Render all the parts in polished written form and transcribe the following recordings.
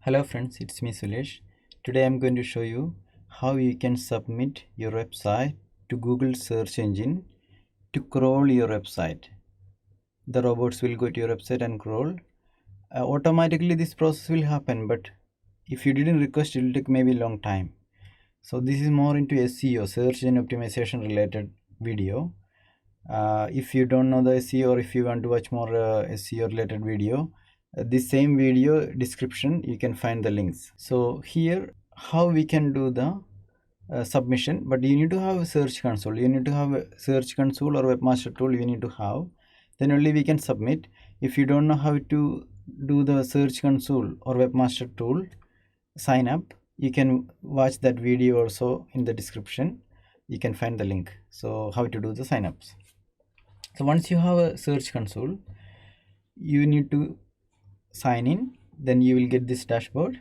Hello friends, it's me Sulesh. Today I'm going to show you how you can submit your website to Google search engine to crawl your website. The robots will go to your website and crawl. Automatically this process will happen, but if you didn't request, it will take maybe a long time. So this is more into SEO, search engine optimization related video. If you don't know the SEO or if you want to watch more SEO related video, this same video description you can find the links. So here how we can do the submission, but you need to have a search console, you need to have a search console or webmaster tool, you need to have, then only we can submit. If you don't know how to do the search console or webmaster tool, sign up, you can watch that video also in the description, you can find the link. So how to do the signups. So once you have a search console, you need to sign in, then you will get this dashboard.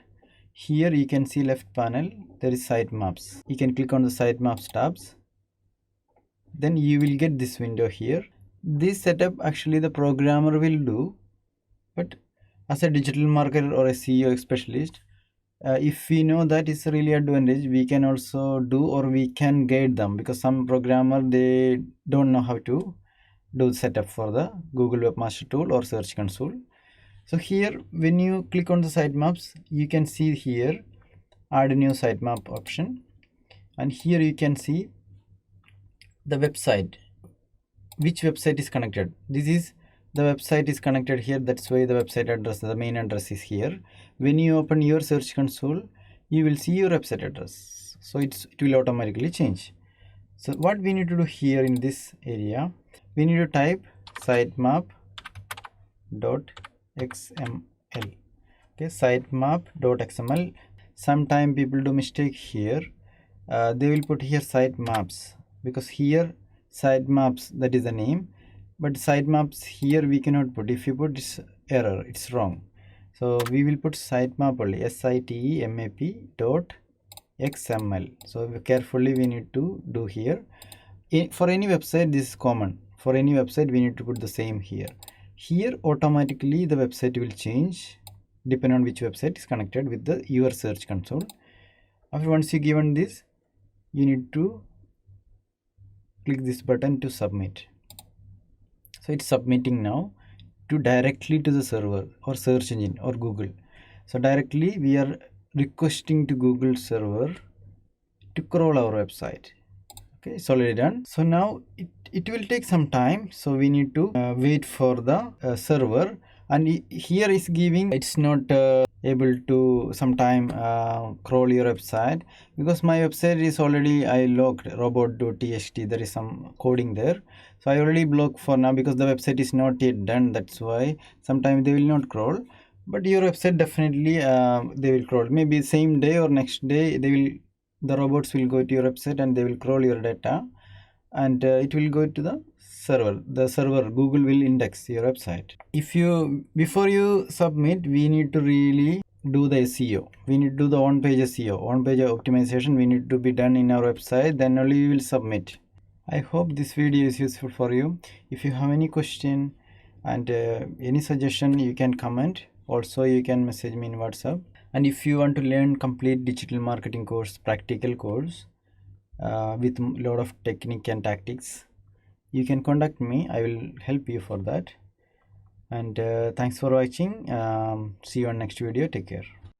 Here you can see left panel, there is sitemaps. You can click on the sitemaps tabs, then you will get this window here. This setup actually the programmer will do, but as a digital marketer or a CEO specialist, if we know that is really advantage, we can also do, or we can guide them, because some programmer they don't know how to do the setup for the Google Webmaster Tool or Search Console. So here when you click on the sitemaps, you can see here add a new sitemap option, and here you can see the website, which website is connected. This is the website is connected here, that's why the website address, the main address is here. When you open your search console, you will see your website address, so it will automatically change. So what we need to do here in this area, we need to type sitemap.xml. okay, sitemap.xml. Sometime people do mistake here, they will put here sitemaps, because here sitemaps, that is the name, but sitemaps here we cannot put. If you put this error, it's wrong. So we will put sitemap only, sitemap.xml. so carefully we need to do here. For any website this is common, for any website we need to put the same here. Here automatically the website will change depending on which website is connected with the your search console. After once you given this, you need to click this button to submit. So it's submitting now to directly to the server or search engine or Google. So directly we are requesting to Google server to crawl our website. Okay, it's already done. So now it will take some time, so we need to wait for the server, and here is giving it's not able to sometime crawl your website, because my website is already I logged robot.txt, there is some coding there, so I already blocked for now because the website is not yet done. That's why sometimes they will not crawl, but your website definitely they will crawl, maybe same day or next day. The robots will go to your website and they will crawl your data, and it will go to the server. The server Google will index your website. If you, before you submit, we need to really do the SEO. We need to do the on page SEO, on page optimization we need to be done in our website, then only we will submit. I hope this video is useful for you. If you have any question and any suggestion, you can comment. Also you can message me in WhatsApp. And if you want to learn complete digital marketing course, practical course with a lot of technique and tactics, you can contact me. I will help you for that. And thanks for watching. See you on next video. Take care.